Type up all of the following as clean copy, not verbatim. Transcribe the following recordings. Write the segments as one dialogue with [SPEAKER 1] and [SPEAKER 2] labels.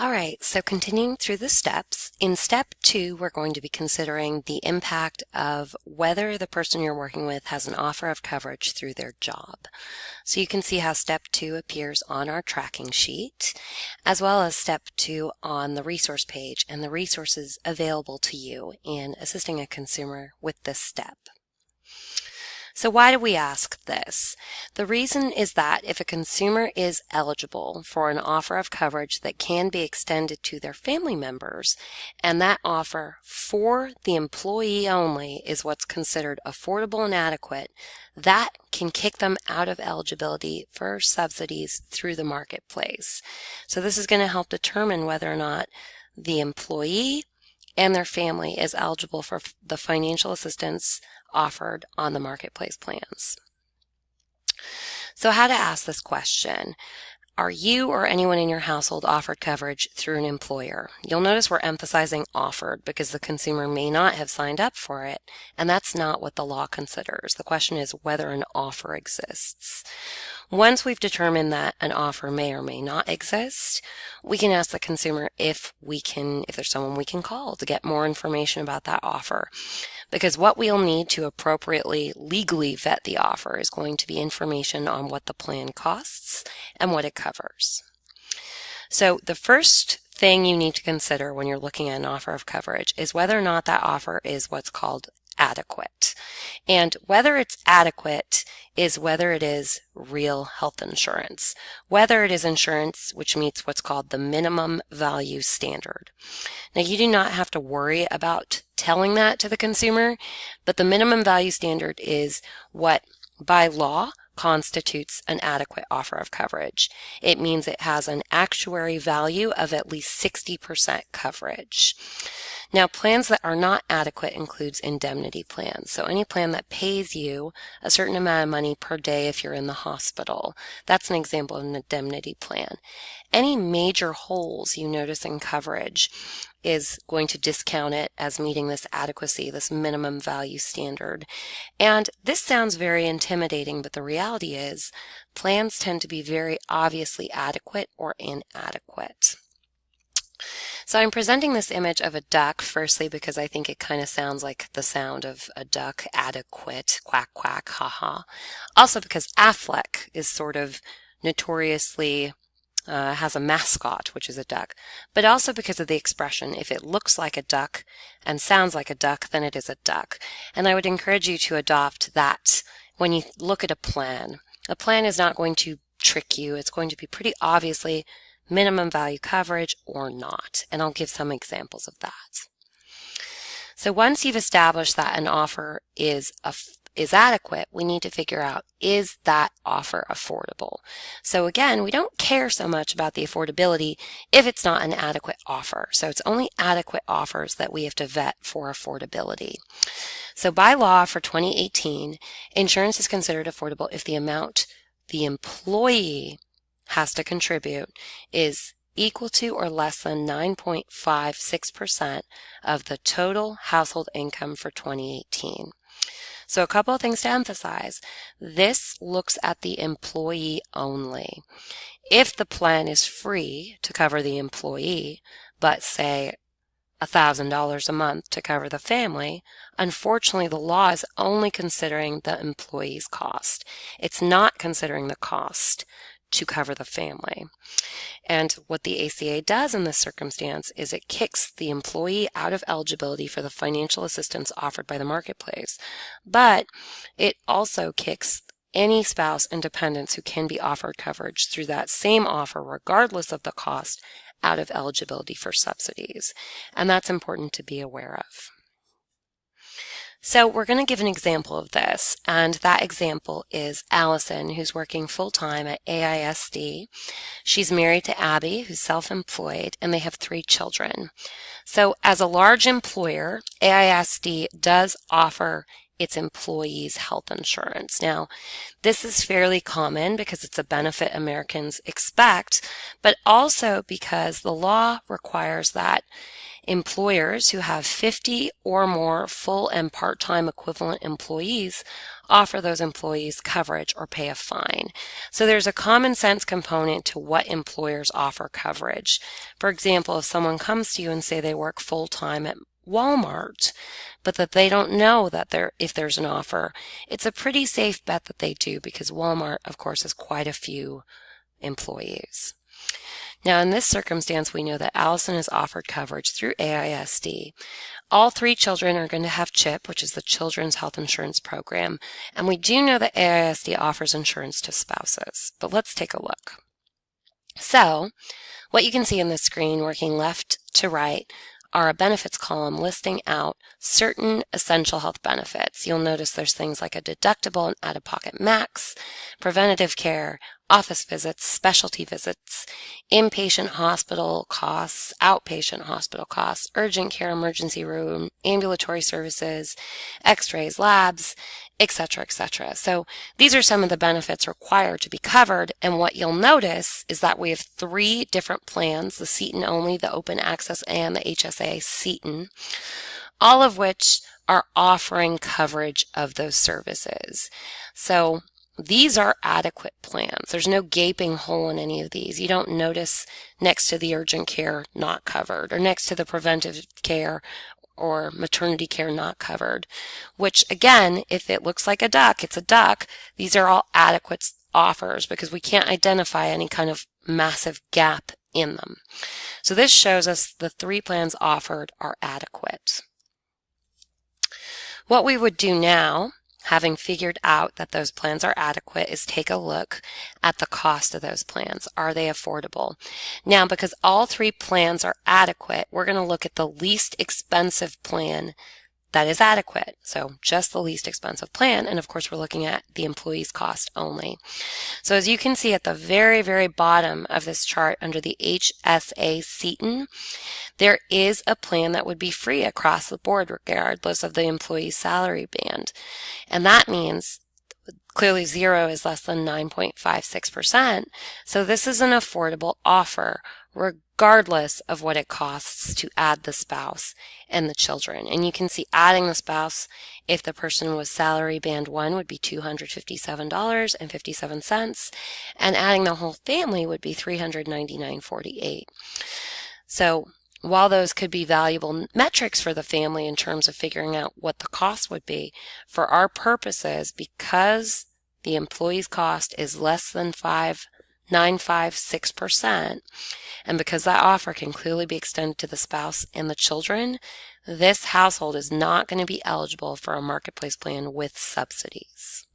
[SPEAKER 1] All right, so continuing through the steps, in step 2, we're going to be considering the impact of whether the person you're working with has an offer of coverage through their job. So you can see how step 2 appears on our tracking sheet, as well as step 2 on the resource page and the resources available to you in assisting a consumer with this step. So why do we ask this? The reason is that if a consumer is eligible for an offer of coverage that can be extended to their family members, and that offer for the employee only is what's considered affordable and adequate, that can kick them out of eligibility for subsidies through the marketplace. So this is going to help determine whether or not the employee and their family is eligible for the financial assistance offered on the marketplace plans. So how to ask this question? Are you or anyone in your household offered coverage through an employer? You'll notice we're emphasizing offered because the consumer may not have signed up for it, and that's not what the law considers. The question is whether an offer exists. Once we've determined that an offer may or may not exist, we can ask the consumer if there's someone we can call to get more information about that offer. Because what we'll need to appropriately legally vet the offer is going to be information on what the plan costs and what it covers. So the first thing you need to consider when you're looking at an offer of coverage is whether or not that offer is what's called adequate. And whether it's adequate is whether it is real health insurance, whether it is insurance which meets what's called the minimum value standard. Now, you do not have to worry about telling that to the consumer, but the minimum value standard is what, by law, constitutes an adequate offer of coverage. It means it has an actuary value of at least 60% coverage. Now, plans that are not adequate includes indemnity plans. So any plan that pays you a certain amount of money per day if you're in the hospital. That's an example of an indemnity plan. Any major holes you notice in coverage is going to discount it as meeting this adequacy, this minimum value standard. And this sounds very intimidating, but the reality is plans tend to be very obviously adequate or inadequate. So I'm presenting this image of a duck, firstly because I think it kind of sounds like the sound of a duck, adequate, quack, quack, haha. Also because Affleck is sort of notoriously has a mascot, which is a duck, but also because of the expression, if it looks like a duck and sounds like a duck, then it is a duck. And I would encourage you to adopt that when you look at a plan. A plan is not going to trick you. It's going to be pretty obviously minimum value coverage or not. And I'll give some examples of that. So once you've established that an offer is adequate, we need to figure out, is that offer affordable? So again, we don't care so much about the affordability if it's not an adequate offer. So it's only adequate offers that we have to vet for affordability. So by law for 2018, insurance is considered affordable if the amount the employee has to contribute is equal to or less than 9.56% of the total household income for 2018. So a couple of things to emphasize. This looks at the employee only. If the plan is free to cover the employee, but say $1,000 a month to cover the family, unfortunately the law is only considering the employee's cost. It's not considering the cost to cover the family. And what the ACA does in this circumstance is it kicks the employee out of eligibility for the financial assistance offered by the marketplace. But it also kicks any spouse and dependents who can be offered coverage through that same offer, regardless of the cost, out of eligibility for subsidies. And that's important to be aware of. So we're going to give an example of this, and that example is Allison, who's working full-time at AISD. She's married to Abby, who's self-employed, and they have 3 children. So as a large employer, AISD does offer its employees' health insurance. Now, this is fairly common because it's a benefit Americans expect, but also because the law requires that employers who have 50 or more full and part-time equivalent employees offer those employees coverage or pay a fine. So there's a common sense component to what employers offer coverage. For example, if someone comes to you and say they work full-time at Walmart, but that they don't know that if there's an offer, it's a pretty safe bet that they do, because Walmart, of course, has quite a few employees. Now, in this circumstance, we know that Allison is offered coverage through AISD. All 3 children are going to have CHIP, which is the Children's Health Insurance Program, and we do know that AISD offers insurance to spouses. But let's take a look. So, what you can see in the screen, working left to right, are a benefits column listing out certain essential health benefits. You'll notice there's things like a deductible and out-of-pocket max, preventative care, office visits, specialty visits, inpatient hospital costs, outpatient hospital costs, urgent care, emergency room, ambulatory services, x-rays, labs, etc., etc. So these are some of the benefits required to be covered, and what you'll notice is that we have 3 different plans: the Seton only, the open access, and the HSA Seton, all of which are offering coverage of those services. So these are adequate plans. There's no gaping hole in any of these. You don't notice next to the urgent care not covered, or next to the preventive care or maternity care not covered, which again, if it looks like a duck, it's a duck. These are all adequate offers because we can't identify any kind of massive gap in them. So this shows us the 3 plans offered are adequate. What we would do now, having figured out that those plans are adequate, is take a look at the cost of those plans. Are they affordable? Now, because all 3 plans are adequate, we're going to look at the least expensive plan that is adequate. So just the least expensive plan, and of course we're looking at the employee's cost only. So as you can see at the very, very bottom of this chart under the HSA Seton, there is a plan that would be free across the board regardless of the employee's salary band. And that means clearly 0 is less than 9.56%. So this is an affordable offer regardless of what it costs to add the spouse and the children. And you can see adding the spouse, if the person was salary band 1, would be $257.57, and adding the whole family would be $399.48. So while those could be valuable metrics for the family in terms of figuring out what the cost would be, for our purposes, because the employee's cost is less than 9.56%, and because that offer can clearly be extended to the spouse and the children, this household is not going to be eligible for a marketplace plan with subsidies.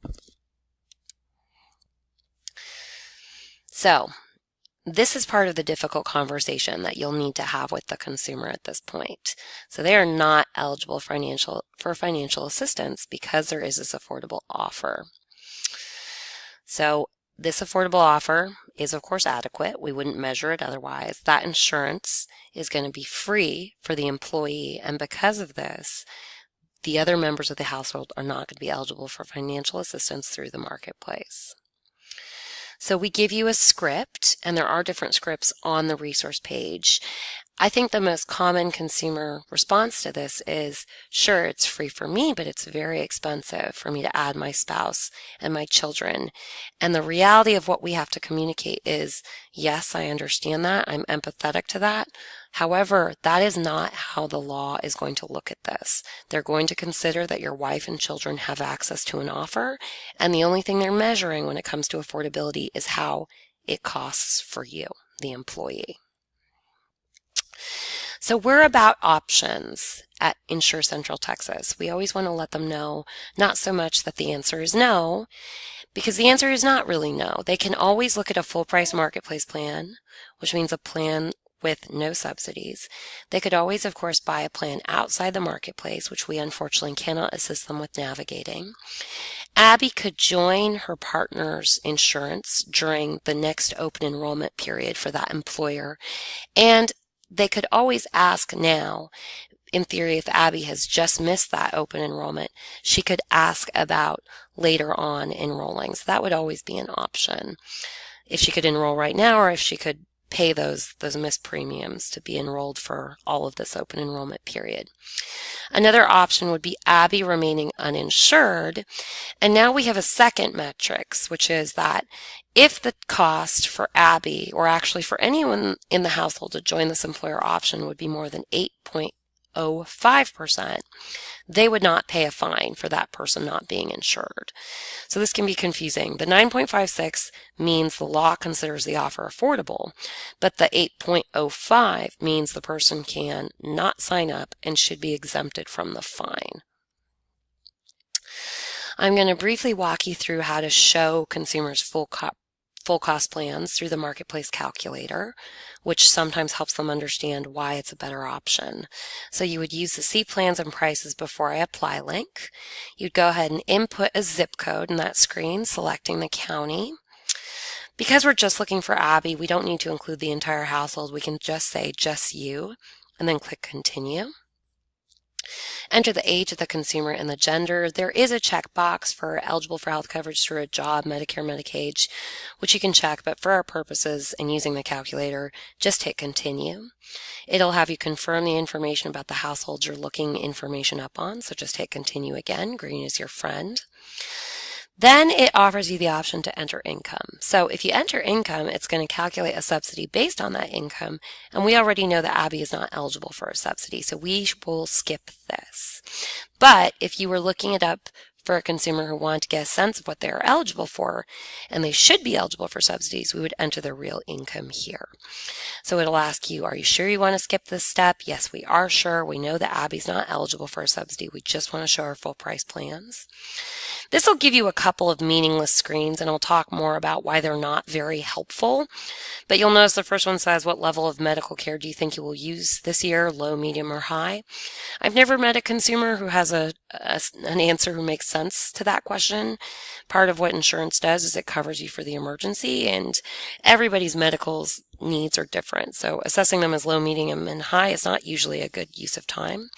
[SPEAKER 1] So, this is part of the difficult conversation that you'll need to have with the consumer at this point. So they are not eligible for financial assistance because there is this affordable offer. So this affordable offer is of course adequate. We wouldn't measure it otherwise. That insurance is going to be free for the employee, and because of this, the other members of the household are not going to be eligible for financial assistance through the marketplace. So we give you a script, and there are different scripts on the resource page. I think the most common consumer response to this is, sure, it's free for me, but it's very expensive for me to add my spouse and my children. And the reality of what we have to communicate is, yes, I understand that. I'm empathetic to that. However, that is not how the law is going to look at this. They're going to consider that your wife and children have access to an offer, and the only thing they're measuring when it comes to affordability is how it costs for you, the employee. So we're about options at Insure Central Texas. We always want to let them know, not so much that the answer is no, because the answer is not really no. They can always look at a full price marketplace plan, which means a plan with no subsidies. They could always, of course, buy a plan outside the marketplace, which we unfortunately cannot assist them with navigating. Abby could join her partner's insurance during the next open enrollment period for that employer, and they could always ask now in theory, if Abby has just missed that open enrollment, she could ask about later on enrolling. So that would always be an option. If she could enroll right now, or if she could pay those missed premiums to be enrolled for all of this open enrollment period. Another option would be Abby remaining uninsured. And now we have a second metrics, which is that if the cost for Abby, or actually for anyone in the household to join this employer option, would be more than 8.05%, they would not pay a fine for that person not being insured. So this can be confusing. The 9.56 means the law considers the offer affordable, but the 8.05 means the person can not sign up and should be exempted from the fine. I'm going to briefly walk you through how to show consumers full cost plans through the marketplace calculator, which sometimes helps them understand why it's a better option. So you would use the See Plans and Prices Before I Apply link. You'd go ahead and input a zip code in that screen, selecting the county. Because we're just looking for Abby, we don't need to include the entire household. We can just say just you, and then click Continue. Enter the age of the consumer and the gender. There is a checkbox for eligible for health coverage through a job, Medicare, Medicaid, which you can check, but for our purposes and using the calculator, just hit Continue. It'll have you confirm the information about the household you're looking information up on, so just hit Continue again. Green is your friend. Then it offers you the option to enter income. So if you enter income, it's going to calculate a subsidy based on that income. And we already know that Abby is not eligible for a subsidy, so we will skip this. But if you were looking it up for a consumer who wanted to get a sense of what they are eligible for, and they should be eligible for subsidies, we would enter their real income here. So it'll ask you, are you sure you want to skip this step? Yes, we are sure. We know that Abby's not eligible for a subsidy. We just want to show our full price plans. This will give you a couple of meaningless screens, and I'll talk more about why they're not very helpful. But you'll notice the first one says, what level of medical care do you think you will use this year, low, medium, or high? I've never met a consumer who has an answer who makes sense to that question. Part of what insurance does is it covers you for the emergency, and everybody's medical needs are different. So assessing them as low, medium, and high is not usually a good use of time.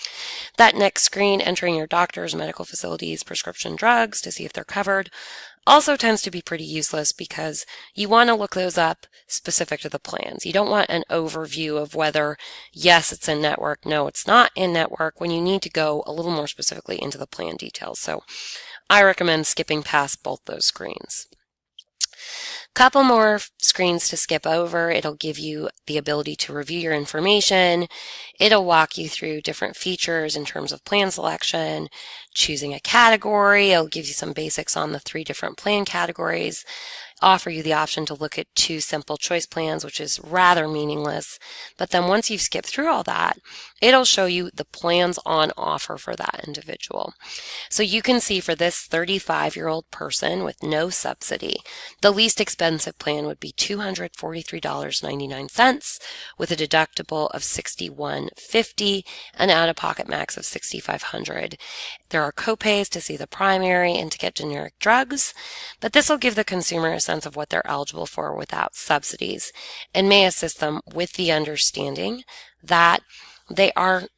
[SPEAKER 1] That next screen, entering your doctor's, medical facilities, prescription drugs to see if they're covered, also tends to be pretty useless because you want to look those up specific to the plans. You don't want an overview of whether, yes, it's in network, no, it's not in network, when you need to go a little more specifically into the plan details. So I recommend skipping past both those screens. Couple more screens to skip over. It'll give you the ability to review your information. It'll walk you through different features in terms of plan selection, choosing a category. It'll give you some basics on the 3 different plan categories, offer you the option to look at 2 simple choice plans, which is rather meaningless. But then once you've skipped through all that, it'll show you the plans on offer for that individual. So you can see for this 35-year-old person with no subsidy, the least expensive plan would be $243.99 with a deductible of $61.50 and out-of-pocket max of $6,500. There are copays to see the primary and to get generic drugs, but this will give the consumer a sense of what they're eligible for without subsidies and may assist them with the understanding that they are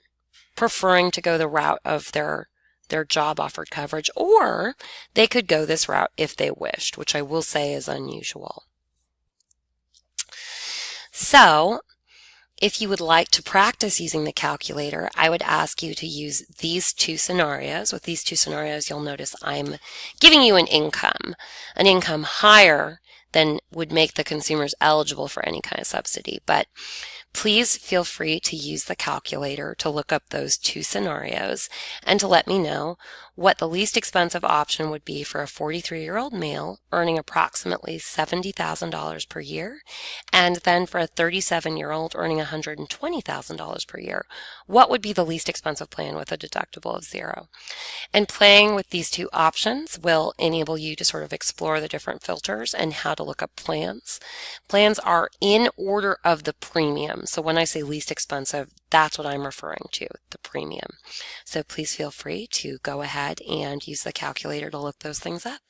[SPEAKER 1] preferring to go the route of their job offered coverage, or they could go this route if they wished, which I will say is unusual. So if you would like to practice using the calculator, I would ask you to use these 2 scenarios. With these 2 scenarios, you'll notice I'm giving you an income higher than would make the consumers eligible for any kind of subsidy. But please feel free to use the calculator to look up those 2 scenarios and to let me know what the least expensive option would be for a 43-year-old male earning approximately $70,000 per year, and then for a 37-year-old earning $120,000 per year. What would be the least expensive plan with a deductible of 0? And playing with these 2 options will enable you to sort of explore the different filters and how to look up plans. Plans are in order of the premium. So when I say least expensive, that's what I'm referring to, the premium. So please feel free to go ahead and use the calculator to look those things up.